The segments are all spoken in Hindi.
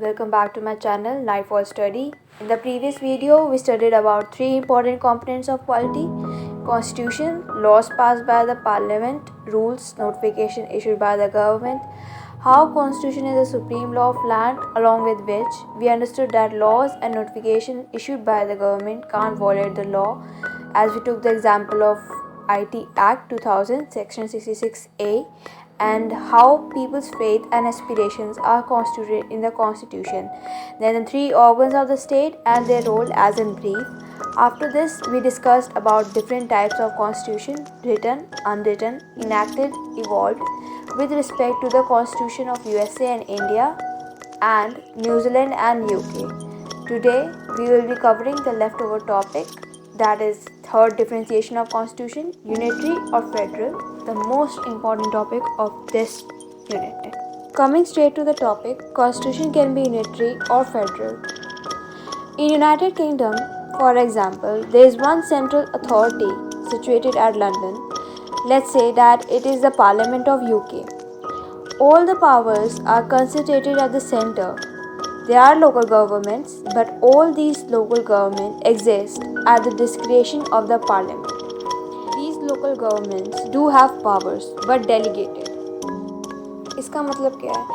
welcome back to my channel Nightfall Study. In the previous video, we studied about three important components of polity: constitution, laws passed by the parliament, rules, notification issued by the government. How constitution is the supreme law of land, along with which we understood that laws and notification issued by the government can't violate the law, as we took the example of IT Act 2000 section 66A, and how people's faith and aspirations are constituted in the constitution. Then the three organs of the state and their role as in brief. After this, we discussed about different types of constitution: written, unwritten, enacted, evolved, with respect to the constitution of USA and India and New Zealand and UK. Today, we will be covering the leftover topic, that is third differentiation of constitution, unitary or federal, the most important topic of this unit. Coming straight to the topic, constitution can be unitary or federal. In United Kingdom, for example, there is one central authority situated at London. Let's say that it is the Parliament of UK. All the powers are concentrated at the center. There are local governments, but all these local governments exist at the discretion of the Parliament. These local governments do have powers, but delegated. इसका मतलब क्या है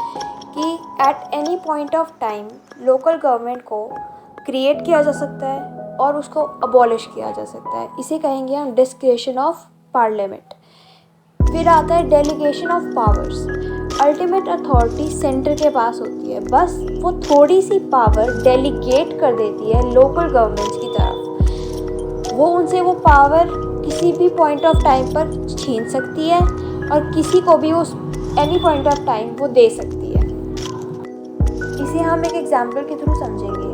कि at any point of time local government को create किया जा सकता है और उसको abolish किया जा सकता है. इसे कहेंगे हम discretion of Parliament. फिर आता है delegation of powers. Ultimate authority centre के पास होती है, बस वो थोड़ी सी पावर डेलीगेट कर देती है लोकल गवर्नमेंट्स की तरफ. वो उनसे वो पावर किसी भी पॉइंट ऑफ टाइम पर छीन सकती है और किसी को भी उस एनी पॉइंट ऑफ टाइम वो दे सकती है. इसे हम एक एग्जाम्पल के थ्रू समझेंगे.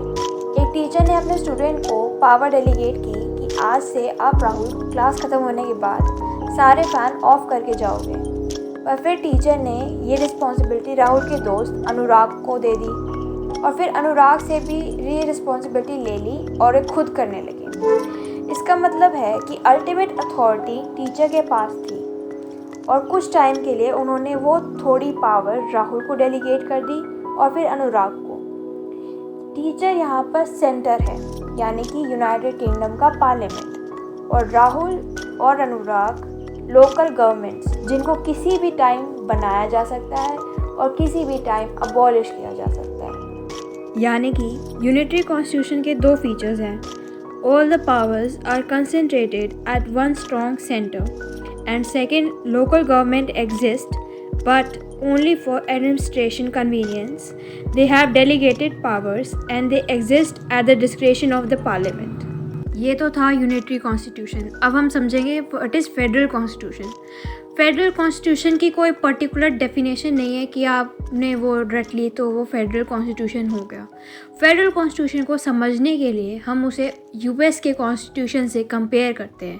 एक टीचर ने अपने स्टूडेंट को पावर डेलीगेट की कि आज से आप राहुल क्लास ख़त्म होने के बाद सारे फ़ैन ऑफ करके जाओगे. पर फिर टीचर ने ये रिस्पॉन्सिबिलिटी राहुल के दोस्त अनुराग को दे दी और फिर अनुराग से भी ये रिस्पॉन्सिबिलिटी ले ली और ये खुद करने लगे. इसका मतलब है कि अल्टीमेट अथॉरिटी टीचर के पास थी और कुछ टाइम के लिए उन्होंने वो थोड़ी पावर राहुल को डेलीगेट कर दी और फिर अनुराग को. टीचर यहाँ पर सेंटर है, यानी कि यूनाइटेड किंगडम का पार्लियामेंट, और राहुल और अनुराग लोकल गवर्नमेंट्स जिनको किसी भी टाइम बनाया जा सकता है और किसी भी टाइम अबॉलिश किया जा सकता है. यानी कि यूनिटरी कॉन्स्टिट्यूशन के दो फीचर्स हैं. All the powers are concentrated at one strong centre, and second, local government exist but only for administration convenience. They have delegated powers and they exist at the discretion of the parliament. ये तो था यूनिटरी कॉन्स्टिट्यूशन. अब हम समझेंगे what is federal constitution. Federal constitution की कोई पर्टिकुलर डेफिनेशन नहीं है कि आपने वो रट ली तो वो फेडरल कॉन्स्टिट्यूशन हो गया. फेडरल कॉन्स्टिट्यूशन को समझने के लिए हम उसे यूएस के कॉन्स्टिट्यूशन से कंपेयर करते हैं,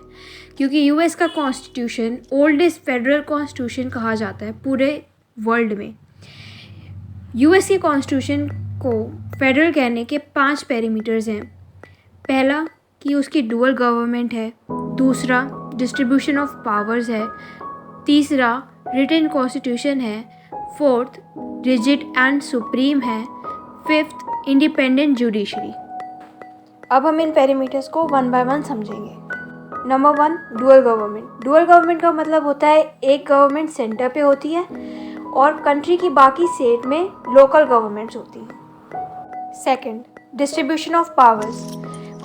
क्योंकि यूएस का कॉन्स्टिट्यूशन ओल्डेस्ट फेडरल कॉन्स्टिट्यूशन कहा जाता है पूरे वर्ल्ड में. यूएस के कॉन्स्टिट्यूशन को फेडरल कहने के 5 पैरामीटर्स हैं. पहला कि उसकी डुअल गवर्नमेंट है. दूसरा, डिस्ट्रीब्यूशन ऑफ पावर्स है. तीसरा, रिटन कॉन्स्टिट्यूशन है. फोर्थ, रिजिड एंड सुप्रीम है. Fifth, independent judiciary. अब हम इन पैरामीटर्स को वन बाय वन समझेंगे. Number 1, dual government. Dual government का मतलब होता है एक गवर्नमेंट सेंटर पे होती है और कंट्री की बाकी स्टेट में लोकल गवर्नमेंट्स होती हैं. Second, distribution of powers.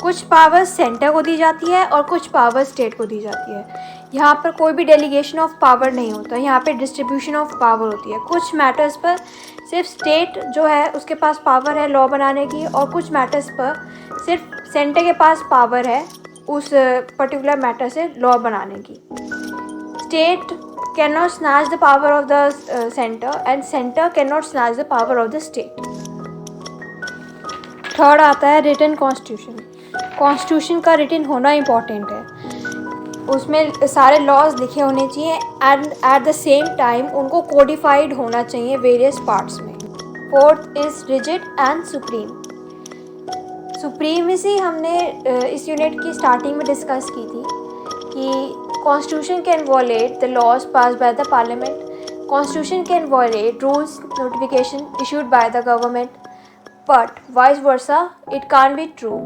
कुछ पावर्स सेंटर को दी जाती है और कुछ पावर्स स्टेट को दी जाती है. यहाँ पर कोई भी डेलीगेशन ऑफ पावर नहीं होता, यहाँ पे डिस्ट्रीब्यूशन ऑफ पावर होती है. कुछ मैटर्स पर सिर्फ स्टेट जो है उसके पास पावर है लॉ बनाने की, और कुछ मैटर्स पर सिर्फ सेंटर के पास पावर है उस पर्टिकुलर मैटर से लॉ बनाने की. State cannot snatch the power of the center and center cannot snatch the power of the state. Third आता है रिटन कॉन्स्टिट्यूशन. कॉन्स्टिट्यूशन का रिटन होना इम्पॉर्टेंट है. उसमें सारे लॉज लिखे होने चाहिए and at the same time उनको कोडिफाइड होना चाहिए वेरियस पार्ट्स में. Fourth is rigid and supreme. Supremacy हमने इस यूनिट की स्टार्टिंग में डिस्कस की थी कि Constitution can violate the laws passed by the Parliament. Constitution can violate rules, notification issued by the government. but vice versa it can't be true.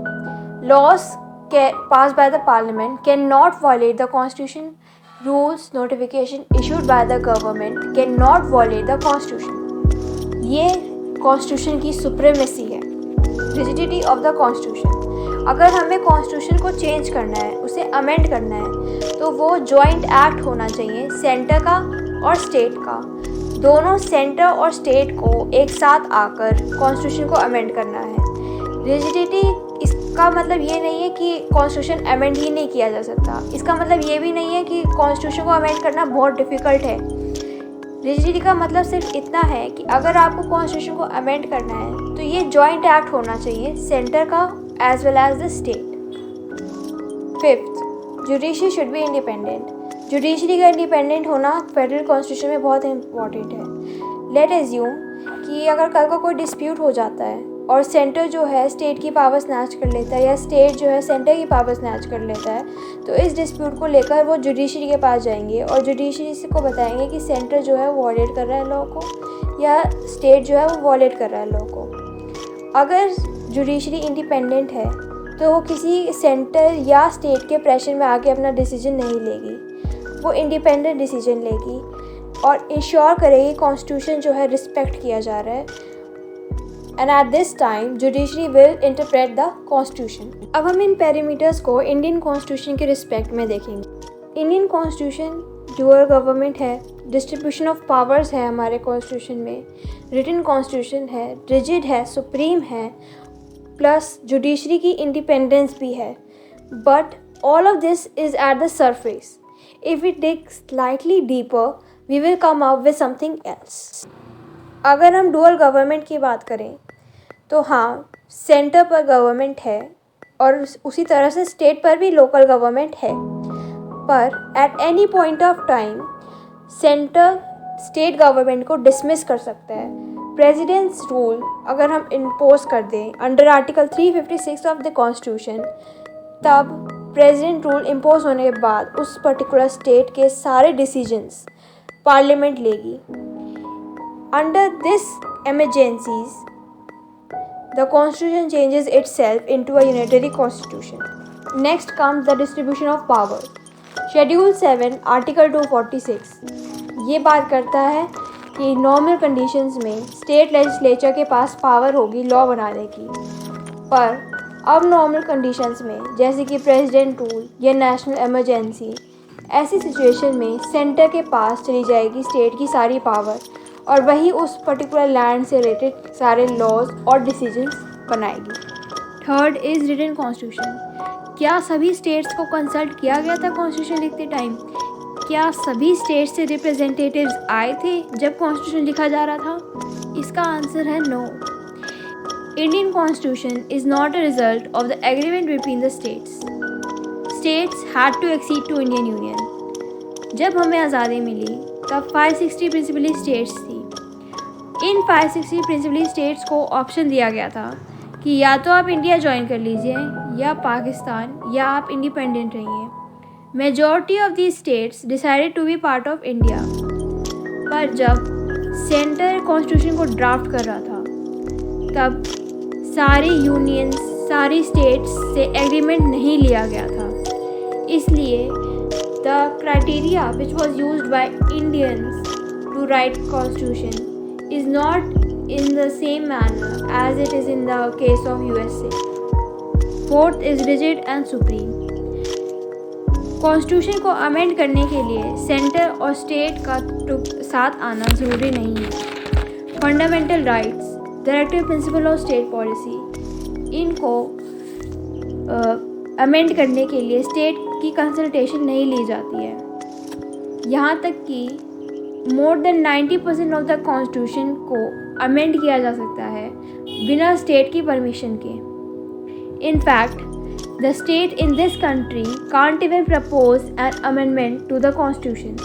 Laws passed by the parliament cannot violate the constitution. Rules notification issued by the government cannot violate the constitution. ये कॉन्स्टिट्यूशन की सुप्रीमेसी है, रिजिडिटी ऑफ द कॉन्स्टिट्यूशन। अगर हमें कॉन्स्टिट्यूशन को चेंज करना है, उसे अमेंड करना है, तो वो जॉइंट एक्ट होना चाहिए सेंटर का और स्टेट का। दोनों सेंटर और स्टेट को एक साथ आकर कॉन्स्टिट्यूशन को अमेंड करना है। रिजिडिटी इसका मतलब ये नहीं है कि कॉन्स्टिट्यूशन अमेंड ही नहीं किया जा सकता। इसका मतलब ये भी नहीं है कि कॉन्स्टिट्यूशन को अमेंड करना बहुत डिफ़िकल्ट है। रिजिडिटी का मतलब सिर्फ इतना है कि अगर आपको कॉन्स्टिट्यूशन को अमेंड करना है तो ये जॉइंट एक्ट होना चाहिए सेंटर का as well as the state. Fifth, judiciary should be independent. Judiciary का इंडिपेंडेंट होना फेडरल कॉन्स्टिट्यूशन में बहुत इम्पॉर्टेंट है। लेट एज्यूम कि अगर कल को कोई डिस्प्यूट हो जाता है और सेंटर जो है स्टेट की पावर स्नैच कर लेता है या स्टेट जो है सेंटर की पावर स्नैच कर लेता है, तो इस डिस्प्यूट को लेकर वो जुडिशरी के पास जाएंगे और जुडिशरी को बताएंगे कि सेंटर जो है वो वॉयलेट कर रहा है लॉ को या स्टेट जो है वो वॉयलेट कर रहा है लॉ को। अगर जुडिशरी इंडिपेंडेंट है तो वो किसी सेंटर या स्टेट के प्रेशर में आके अपना डिसीजन नहीं लेगी, वो इंडिपेंडेंट डिसीजन लेगी और इंश्योर करेगी कॉन्स्टिट्यूशन जो है रिस्पेक्ट किया जा रहा है। And at this time, judiciary will interpret the constitution. अब हम इन पैरामीटर्स को इंडियन कॉन्स्टिट्यूशन के रिस्पेक्ट में देखेंगे। इंडियन कॉन्स्टिट्यूशन ड्यूअल गवर्नमेंट है, डिस्ट्रीब्यूशन ऑफ पावर्स है हमारे कॉन्स्टिट्यूशन में, रिटन कॉन्स्टिट्यूशन है, रिजिड है, सुप्रीम है, प्लस जुडिशरी की इंडिपेंडेंस भी है। But all of this is at the surface. If we dig slightly deeper we will come up with something else. अगर हम डुअल गवर्नमेंट की बात करें तो हाँ, सेंटर पर गवर्नमेंट है और उसी तरह से स्टेट पर भी लोकल गवर्नमेंट है, पर at any point of time centre state government को डिसमिस कर सकता है। प्रेसिडेंट्स रूल अगर हम इम्पोज कर दें under article 356 of the constitution, तब प्रेसिडेंट रूल इम्पोज होने के बाद उस पर्टिकुलर स्टेट के सारे डिसीजंस पार्लियामेंट लेगी। Under this emergencies, the constitution changes itself into a unitary constitution. Next comes the distribution of power. Schedule 7, Article 246 ये बात करता है कि नॉर्मल कंडीशंस में स्टेट लेजिस्लेचर के पास पावर होगी लॉ बनाने की, पर अब नॉर्मल कंडीशंस में जैसे कि प्रेसिडेंट रूल या नेशनल इमरजेंसी, ऐसी सिचुएशन में सेंटर के पास चली जाएगी स्टेट की सारी पावर और वही उस पर्टिकुलर लैंड से रिलेटेड सारे लॉज और डिसीजंस बनाएगी। Third is written constitution. क्या सभी स्टेट्स को कंसल्ट किया गया था कॉन्स्टिट्यूशन लिखते टाइम? क्या सभी स्टेट्स से रिप्रेजेंटेटिव्स आए थे जब कॉन्स्टिट्यूशन लिखा जा रहा था? इसका आंसर है no. Indian constitution is not a result of the agreement between the states. States had to accede to Indian union. जब हमें आज़ादी मिली तब 560 प्रिंसिपली स्टेट्स थी। इन 560 प्रिंसिपली स्टेट्स को ऑप्शन दिया गया था कि या तो आप इंडिया ज्वाइन कर लीजिए या पाकिस्तान, या आप इंडिपेंडेंट रहिए। Majority of the states decided to be part of India. पर जब सेंटर कॉन्स्टिट्यूशन को ड्राफ्ट कर रहा था तब सारी यूनियंस, सारी स्टेट्स से एग्रीमेंट नहीं लिया गया था। इसलिए the criteria which was used by Indians to write constitution is not in the same manner as it is in the case of USA. Fourth is rigid and supreme. Constitution को अमेंड करने के लिए सेंटर और स्टेट का साथ आना ज़रूरी नहीं है। Fundamental rights, directive principle of state policy, इनको अमेंड करने के लिए स्टेट की कंसल्टेशन नहीं ली जाती है। यहाँ तक कि more than 90% of the constitution को अमेंड किया जा सकता है बिना स्टेट की परमिशन के। In fact the state in this country can't even propose an amendment to the constitution.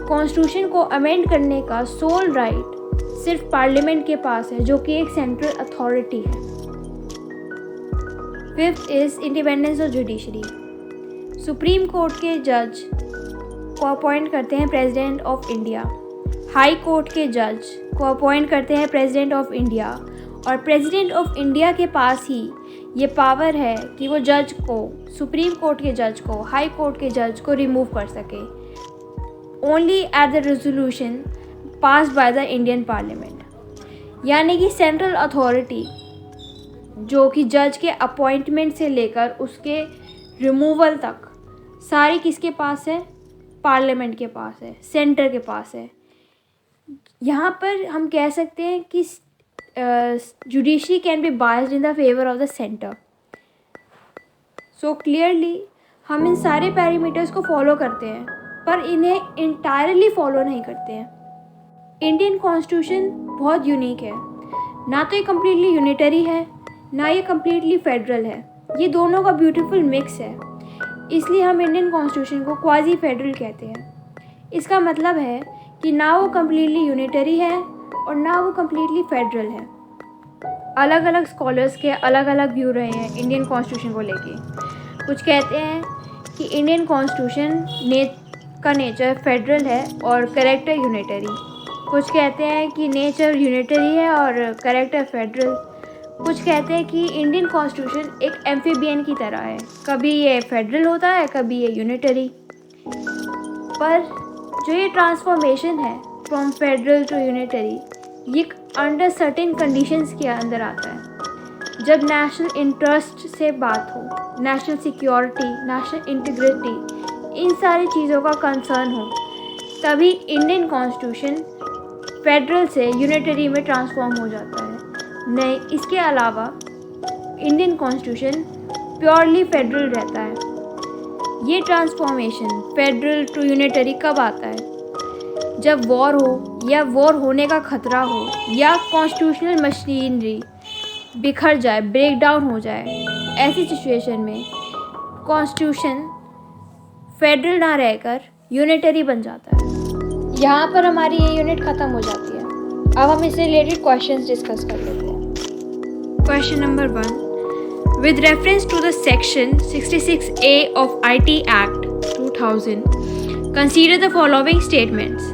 Constitution को अमेंड करने का सोल राइट सिर्फ पार्लियामेंट के पास है, जो कि एक सेंट्रल अथॉरिटी है। Fifth is independence of judiciary. Supreme court के जज को अपॉइंट करते हैं president of India, high court के जज को अपॉइंट करते हैं प्रेसिडेंट ऑफ इंडिया, और प्रेसिडेंट ऑफ इंडिया के पास ही ये पावर है कि वो जज को, सुप्रीम कोर्ट के जज को, हाई कोर्ट के जज को रिमूव कर सके only at the resolution pass by the Indian parliament. यानी कि सेंट्रल अथॉरिटी जो कि जज के अपॉइंटमेंट से लेकर उसके रिमूवल तक सारी किसके पास है? पार्लियामेंट के पास है, सेंटर के पास है। यहाँ पर हम कह सकते हैं कि judiciary can be biased in the favour of the centre. So clearly हम इन सारे पैरामीटर्स को फॉलो करते हैं पर इन्हें इंटायरली फॉलो नहीं करते हैं। इंडियन कॉन्स्टिट्यूशन बहुत यूनिक है, ना तो ये कम्प्लीटली यूनिटरी है ना ये कम्प्लीटली फेडरल है, ये दोनों का ब्यूटीफुल मिक्स है। इसलिए हम इंडियन कॉन्स्टिट्यूशन को क्वाजी फेडरल कहते हैं। इसका मतलब है कि ना वो कम्प्लीटली यूनिटरी है और ना वो कम्प्लीटली फेडरल है। अलग अलग स्कॉलर्स के अलग अलग व्यू रहे हैं इंडियन कॉन्स्टिट्यूशन को लेके। कुछ कहते हैं कि इंडियन कॉन्स्टिट्यूशन का नेचर फेडरल है और कैरेक्टर यूनिटरी। कुछ कहते हैं कि नेचर यूनिटरी है और कैरेक्टर फेडरल। कुछ कहते हैं कि इंडियन कॉन्स्टिट्यूशन एक एम्फीबियन की तरह है, कभी ये फेडरल होता है कभी ये यूनिटरी। पर जो ये ट्रांसफॉर्मेशन है फ्रॉम फेडरल टू यूनिटरी, ये अंडर सर्टेन कंडीशंस के अंदर आता है। जब नेशनल इंटरेस्ट से बात हो, नेशनल सिक्योरिटी, नेशनल इंटीग्रिटी, इन सारी चीज़ों का कंसर्न हो, तभी इंडियन कॉन्स्टिट्यूशन फेडरल से यूनिटरी में ट्रांसफॉर्म हो जाता है। नहीं, इसके अलावा इंडियन कॉन्स्टिट्यूशन प्योरली फेडरल रहता है। ये ट्रांसफॉर्मेशन फेडरल टू यूनिटरी कब आता है? जब वॉर हो या वॉर होने का खतरा हो या कॉन्स्टिट्यूशनल मशीनरी बिखर जाए, ब्रेक डाउन हो जाए। ऐसी सिचुएशन में कॉन्स्टिट्यूशन फेडरल ना रहकर यूनिटरी बन जाता है। यहाँ पर हमारी ये यूनिट ख़त्म हो जाती है। अब हम इससे रिलेटेड क्वेश्चंस डिस्कस कर लेते हैं। Question number 1. With reference to the Section 66A of IT Act 2000, consider the following statements.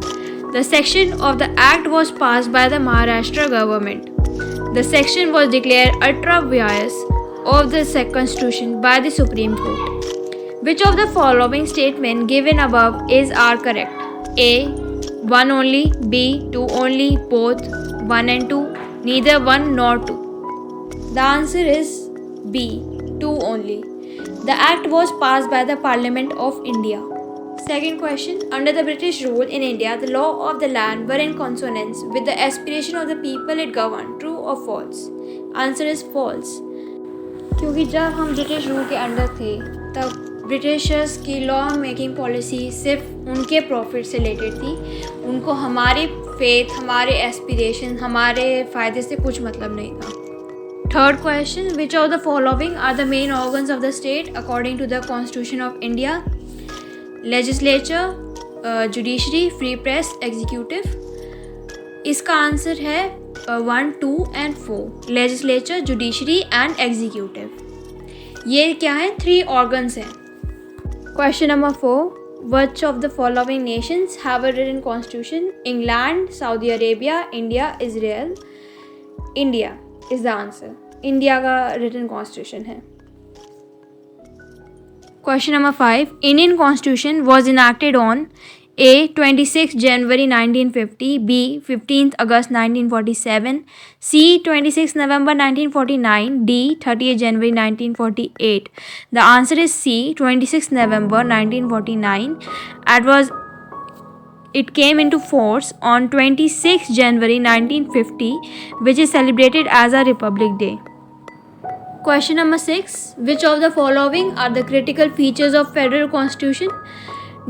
The section of the Act was passed by the Maharashtra government. The section was declared ultra vires of the Constitution by the Supreme Court. Which of the following statement given above are correct? A. 1 only. B. 2 only. Both 1 and 2. Neither 1 nor 2. The answer is B. 2 only. The act was passed by the Parliament of India. Second question. Under the British rule in India, the law of the land were in consonance with the aspiration of the people it governed. True or false? Answer is false. क्योंकि जब हम ब्रिटिश रूल के अंडर थे तब ब्रिटिशर्स की लॉ मेकिंग पॉलिसी सिर्फ उनके प्रॉफिट से रिलेटेड थी। उनको हमारे फेथ, हमारे एस्पिरेशन, हमारे फ़ायदे से कुछ मतलब नहीं था। Third question. Which of the following are the main organs of the state according to the Constitution of India? Legislature, judiciary, free press, executive. इसका आंसर है 1, 2 and 4. Legislature, judiciary and executive. ये क्या है? 3 organs हैं। Question number 4. Which of the following nations have a written constitution? England, Saudi Arabia, India, Israel. India is the answer. India का रिटन कॉन्स्टिट्यूशन है। Question number 5. Indian constitution was enacted on A. 26 January 1950, B. 15 August 1947, C. 26 November 1949, D. 30 January 1948. The answer is C. 26 November 1949. It came into force on 26 January 1950, which is celebrated as a Republic Day. Question number 6. Which of the following are the critical features of Federal Constitution?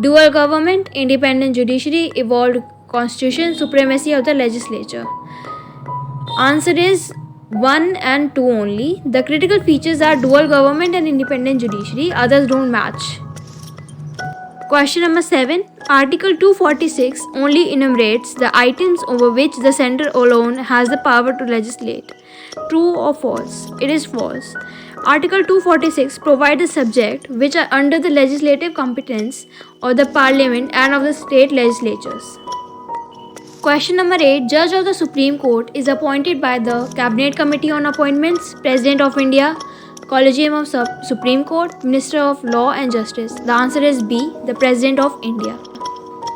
Dual government, independent judiciary, evolved constitution, supremacy of the legislature. Answer is 1 and 2 only. The critical features are dual government and independent judiciary. Others don't match. Question number 7. Article 246 only enumerates the items over which the center alone has the power to legislate. True or false? It is false. Article 246 provides the subject which are under the legislative competence of the Parliament and of the state legislatures. Question number 8. Judge of the Supreme Court is appointed by the Cabinet Committee on Appointments, President of India, Collegium of Supreme Court, Minister of Law and Justice. The answer is B. The President of India.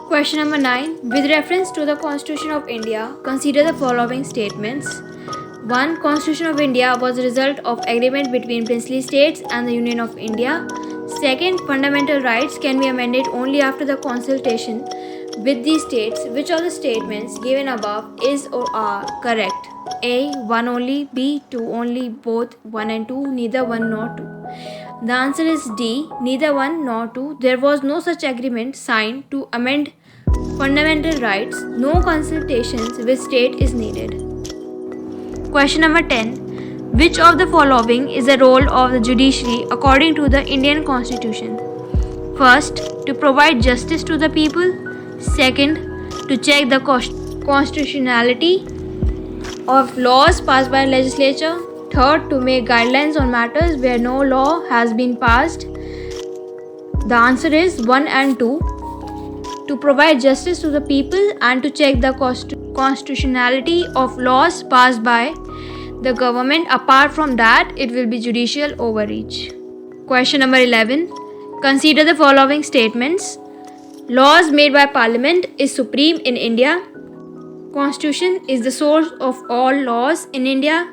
Question number 9. With reference to the Constitution of India, consider the following statements. 1. Constitution of India was the result of agreement between princely states and the Union of India. 2. Fundamental rights can be amended only after the consultation with these states. Which of the statements given above is or are correct? A. 1 only, B. 2 only, both 1 and 2, neither 1 nor 2. The answer is D. Neither 1 nor 2. There was no such agreement signed to amend fundamental rights. No consultations with state is needed. Question number 10. Which of the following is the role of the judiciary according to the Indian Constitution? First, to provide justice to the people. Second, to check the constitutionality of laws passed by legislature. Third, to make guidelines on matters where no law has been passed. The answer is 1 and 2. To provide justice to the people and to check the constitutionality of laws passed by the government. Apart from that, it will be judicial overreach. Question number 11. Consider the following statements. Laws made by Parliament is supreme in India. Constitution is the source of all laws in India.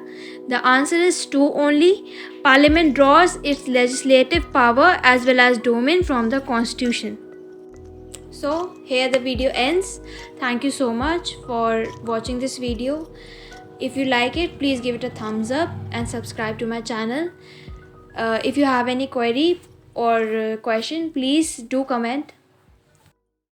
The answer is 2 only. Parliament draws its legislative power as well as domain from the Constitution. So here the video ends. Thank you so much for watching this video. If you like it, please give it a thumbs up and subscribe to my channel. If you have any query or question, please do comment.